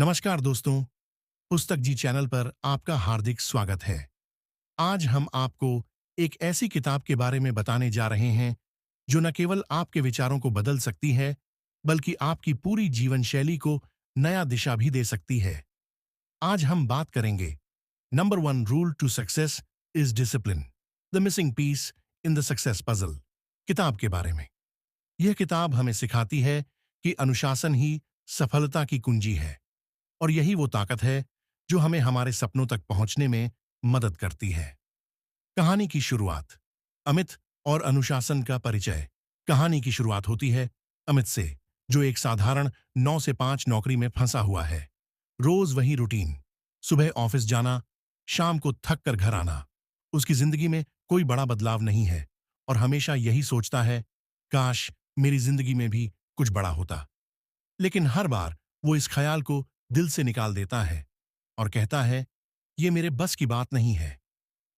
नमस्कार दोस्तों, पुस्तक जी चैनल पर आपका हार्दिक स्वागत है। आज हम आपको एक ऐसी किताब के बारे में बताने जा रहे हैं जो न केवल आपके विचारों को बदल सकती है, बल्कि आपकी पूरी जीवन शैली को नया दिशा भी दे सकती है। आज हम बात करेंगे number 1 rule to success is discipline, the missing piece in the success puzzle किताब के बारे में। यह किताब हमें सिखाती है कि अनुशासन ही सफलता की कुंजी है और यही वो ताकत है जो हमें हमारे सपनों तक पहुंचने में मदद करती है। कहानी की शुरुआत। अमित और अनुशासन का परिचय। कहानी की शुरुआत होती है अमित से, जो एक साधारण 9 से 5 नौकरी में फंसा हुआ है। रोज वही रूटीन, सुबह ऑफिस जाना, शाम को थक कर घर आना। उसकी जिंदगी में कोई बड़ा बदलाव नहीं है और हमेशा यही सोचता है, काश मेरी जिंदगी में भी कुछ बड़ा होता। लेकिन हर बार वो इस ख्याल को दिल से निकाल देता है और कहता है, ये मेरे बस की बात नहीं है।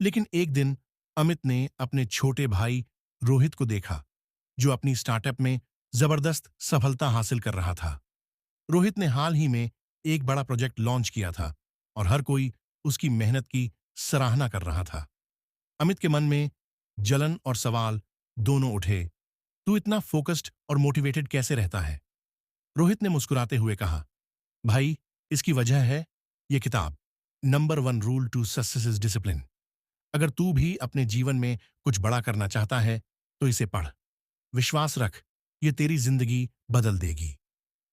लेकिन एक दिन अमित ने अपने छोटे भाई रोहित को देखा, जो अपनी स्टार्टअप में जबरदस्त सफलता हासिल कर रहा था। रोहित ने हाल ही में एक बड़ा प्रोजेक्ट लॉन्च किया था और हर कोई उसकी मेहनत की सराहना कर रहा था। अमित के मन में जलन और सवाल दोनों उठे। तू इतना फोकस्ड और मोटिवेटेड कैसे रहता है? रोहित ने मुस्कुराते हुए कहा, भाई, इसकी वजह है ये किताब, number 1 rule to success is discipline. अगर तू भी अपने जीवन में कुछ बड़ा करना चाहता है तो इसे पढ़। विश्वास रख, ये तेरी जिंदगी बदल देगी।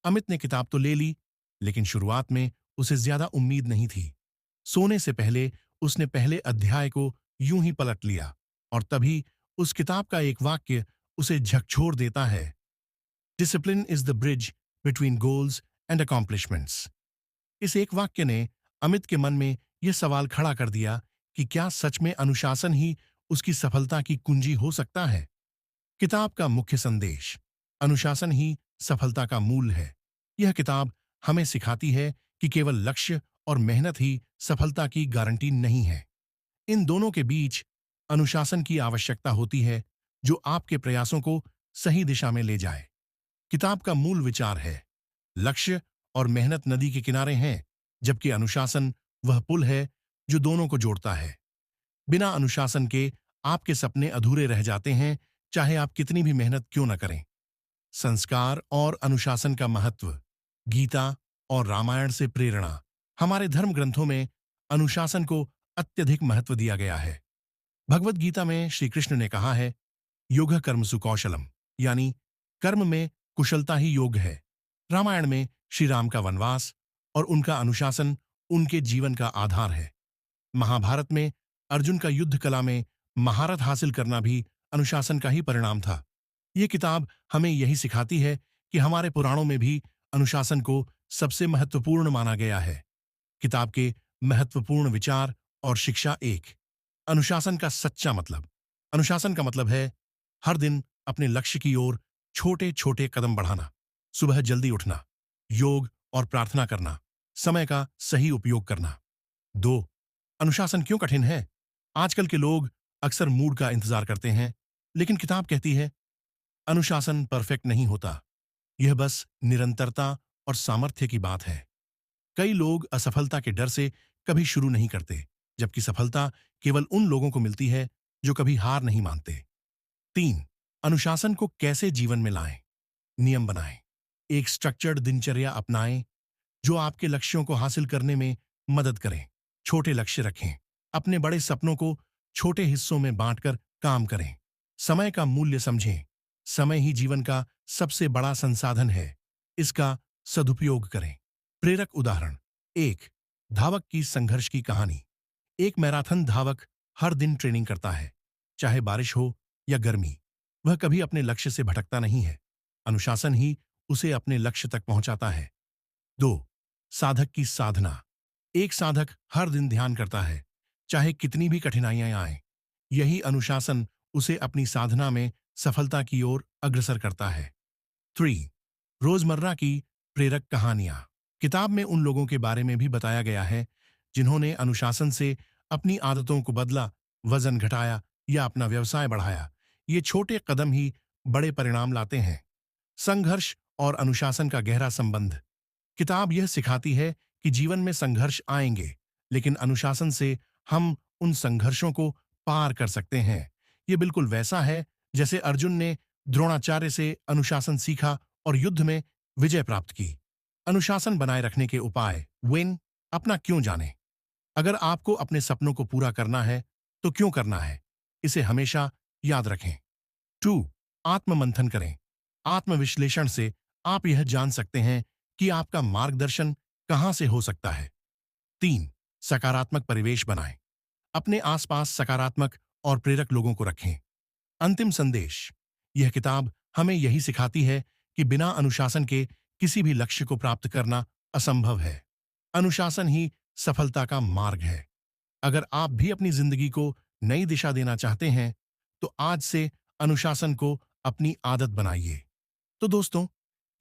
अमित ने किताब तो ले ली, लेकिन शुरुआत में उसे ज्यादा उम्मीद नहीं थी। सोने से पहले उसने पहले अध्याय को यूं ही पलट लिया और तभी उस किताब का एक वाक्य उसे झकझोर देता है, discipline is the bridge between goals and accomplishments. इस एक वाक्य ने अमित के मन में यह सवाल खड़ा कर दिया कि क्या सच में अनुशासन ही उसकी सफलता की कुंजी हो सकता है। किताब का मुख्य संदेश, अनुशासन ही सफलता का मूल है। यह किताब हमें सिखाती है कि केवल लक्ष्य और मेहनत ही सफलता की गारंटी नहीं है। इन दोनों के बीच अनुशासन की आवश्यकता होती है, जो आपके प्रयासों को सही दिशा में ले जाए। किताब का मूल विचार है, लक्ष्य और मेहनत नदी के किनारे हैं, जबकि अनुशासन वह पुल है जो दोनों को जोड़ता है। बिना अनुशासन के आपके सपने अधूरे रह जाते हैं, चाहे आप कितनी भी मेहनत क्यों न करें। संस्कार और अनुशासन का महत्व। गीता और रामायण से प्रेरणा। हमारे धर्म ग्रंथों में अनुशासन को अत्यधिक महत्व दिया गया है। भगवत गीता में श्री कृष्ण ने कहा है, योग कर्मसु कौशलम, यानी कर्म में कुशलता ही योग है। रामायण में श्री राम का वनवास और उनका अनुशासन उनके जीवन का आधार है। महाभारत में अर्जुन का युद्ध कला में महारत हासिल करना भी अनुशासन का ही परिणाम था। ये किताब हमें यही सिखाती है कि हमारे पुराणों में भी अनुशासन को सबसे महत्वपूर्ण माना गया है। किताब के महत्वपूर्ण विचार और शिक्षा। एक, अनुशासन का सच्चा मतलब। अनुशासन का मतलब है हर दिन अपने लक्ष्य की ओर छोटे छोटे कदम बढ़ाना, सुबह जल्दी उठना, योग और प्रार्थना करना, समय का सही उपयोग करना। 2, अनुशासन क्यों कठिन है? आजकल के लोग अक्सर मूड का इंतजार करते हैं, लेकिन किताब कहती है अनुशासन परफेक्ट नहीं होता, यह बस निरंतरता और सामर्थ्य की बात है। कई लोग असफलता के डर से कभी शुरू नहीं करते, जबकि सफलता केवल उन लोगों को मिलती है जो कभी हार नहीं मानते। 3, अनुशासन को कैसे जीवन में लाएं? नियम बनाएं, एक स्ट्रक्चर्ड दिनचर्या अपनाएं जो आपके लक्ष्यों को हासिल करने में मदद करें। छोटे लक्ष्य रखें, अपने बड़े सपनों को छोटे हिस्सों में बांटकर काम करें। समय का मूल्य समझें, समय ही जीवन का सबसे बड़ा संसाधन है, इसका सदुपयोग करें। प्रेरक उदाहरण। 1, धावक की संघर्ष की कहानी। एक मैराथन धावक हर दिन ट्रेनिंग करता है, चाहे बारिश हो या गर्मी। वह कभी अपने लक्ष्य से भटकता नहीं है, अनुशासन ही उसे अपने लक्ष्य तक पहुंचाता है। 2, साधक की साधना। एक साधक हर दिन ध्यान करता है, चाहे कितनी भी कठिनाइयां आएं। यही अनुशासन उसे अपनी साधना में सफलता की ओर अग्रसर करता है। 3, रोजमर्रा की प्रेरक कहानियां। किताब में उन लोगों के बारे में भी बताया गया है जिन्होंने अनुशासन से अपनी आदतों को बदला, वजन घटाया या अपना व्यवसाय बढ़ाया। ये छोटे कदम ही बड़े परिणाम लाते हैं। संघर्ष और अनुशासन का गहरा संबंध। किताब यह सिखाती है कि जीवन में संघर्ष आएंगे, लेकिन अनुशासन से हम उन संघर्षों को पार कर सकते हैं। ये बिल्कुल वैसा है जैसे अर्जुन ने द्रोणाचार्य से अनुशासन सीखा और युद्ध में विजय प्राप्त की। अनुशासन बनाए रखने के उपाय। विन, अपना क्यों जाने। अगर आपको अपने सपनों को पूरा करना है, तो क्यों करना है, इसे हमेशा याद रखें। 2. आत्ममंथन करें। आत्मविश्लेषण से आप यह जान सकते हैं कि आपका मार्गदर्शन कहां से हो सकता है। 3. सकारात्मक परिवेश बनाएं। अपने आसपास सकारात्मक और प्रेरक लोगों को रखें। अंतिम संदेश। यह किताब हमें यही सिखाती है कि बिना अनुशासन के किसी भी लक्ष्य को प्राप्त करना असंभव है। अनुशासन ही सफलता का मार्ग है। अगर आप भी अपनी जिंदगी को नई दिशा देना चाहते हैं, तो आज से अनुशासन को अपनी आदत बनाइए। तो दोस्तों,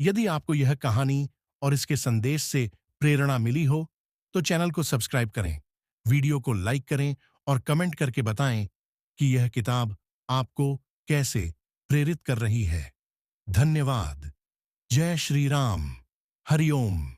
यदि आपको यह कहानी और इसके संदेश से प्रेरणा मिली हो, तो चैनल को सब्सक्राइब करें, वीडियो को लाइक करें और कमेंट करके बताएं कि यह किताब आपको कैसे प्रेरित कर रही है। धन्यवाद। जय श्री राम। हरिओम।